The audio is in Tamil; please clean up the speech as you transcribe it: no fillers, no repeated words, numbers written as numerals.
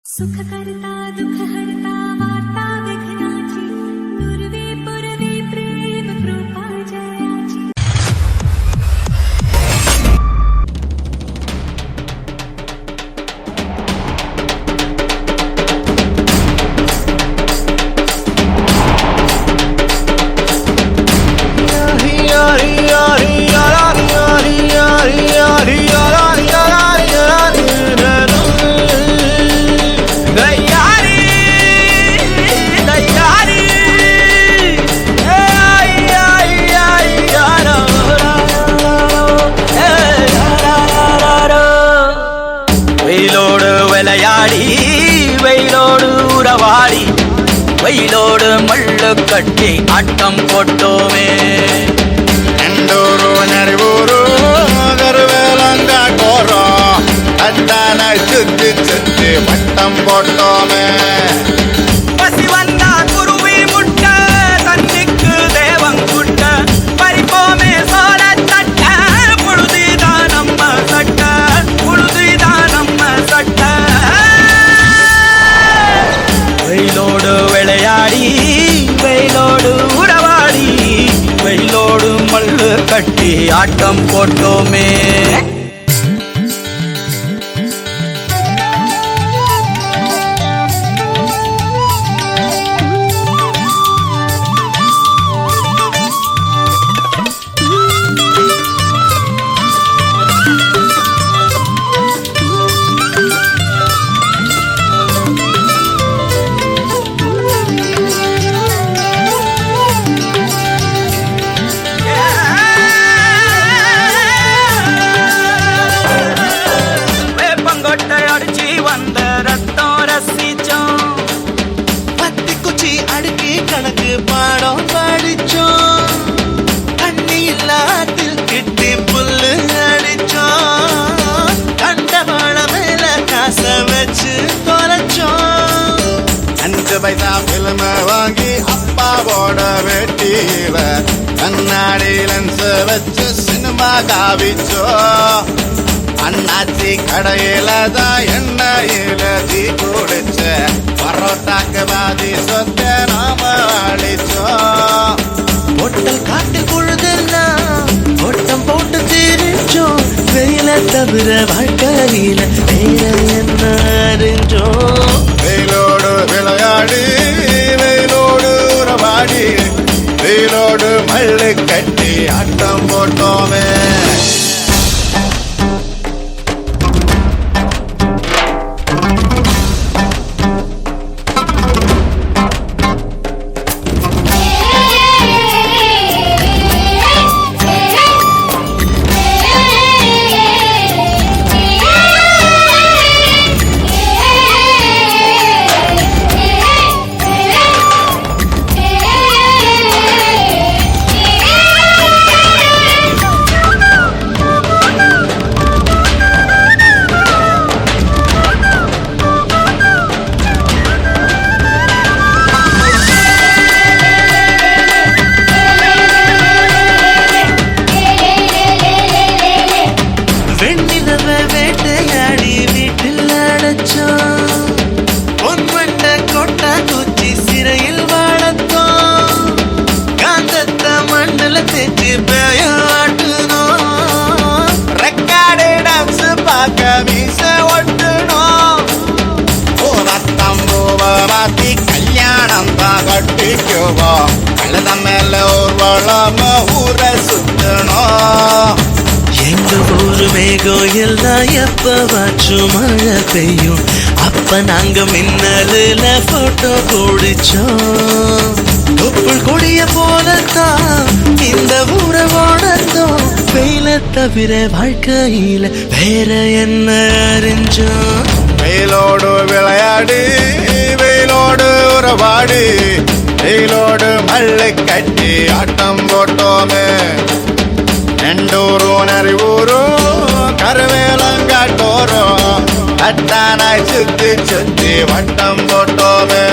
सुख करता दुख हरता वार्ता विघ्नाची पूर्वे पूर्वे प्रेम कृपा जयाची வெயிலோடு மல்லு கட்டி ஆட்டம் போட்டோமே எண்டூரு நரிவூரு கருவேலங்காட்டோரம் அத்தான சுத்தி சுத்தி வட்டம் போட்டோமே பசி வந்தா குருவி முட்ட தண்ணிக்கு தேவங்குட்ட பறிப்போமே சோழ தட்ட புழுதிதான் நம்ம சட்ட புழுதிதான் நம்ம சட்ட வெயிலோடு விளையாடி வெயிலோடு உறவாடி வெயிலோடு மல்லு கட்டி ஆட்டம் போட்டோமே கணக்கு பாடம் படிச்சோம் தண்ணி இல்லாத்தில் கிட்டி புல்லு அடிச்சோம் கண்ட வாழ மேல காச வச்சு தொலைச்சோம் 5 பைசா பிலிம வாங்கி அப்பாவோட வெட்டியில கண்ணாடி லென்ஸ் வச்சு சினிமா காவிச்சோம் அண்ணாச்சி கடையில தான் எண்ணெயில தீ குடிச்ச பரோட்டாக்கு பாதி சொத்த நாம அழிச்சோம் ஒட்டல் காட்டு பொழுதெல்லாம் ஒட்டம் போட்டு திரிச்சோம் வெயில தவிர வாழ்க்கையில வேற என்ன அறிஞ்சோம் வெயிலோடு விளையாடி வெயிலோடு உறவாடி வெயிலோடு மல்லு கட்டி ஆட்டம் போட்டோமே கல்யாணம் தான் கட்டிக்குவோம் கழுத மேல ஒரு வளம ஊரை சுத்தணும் எங்க ஊரு மேகம் எல்லாம் எப்பவாச்சும் மழை பெய்யும் அப்ப நாங்க மின்னலுல போட்டோ பிடிச்சோம் தொப்புள் கொடிய போலத்தான் இந்த ஊரை ஓடத்தோம் வெயில தவிர வாழ்க்கையில வேற என்ன அறிஞ்சோம் வெயிலோடு விளையாடி வெயிலோடு உறவாடி வெயிலோடு மல்லு கட்டி ஆட்டம் போட்டோமே எண்டூரு நரிவூரு கருவேலங்காட்டோரம் அத்தானாய் சுத்தி சுத்தி வட்டம் போட்டோமே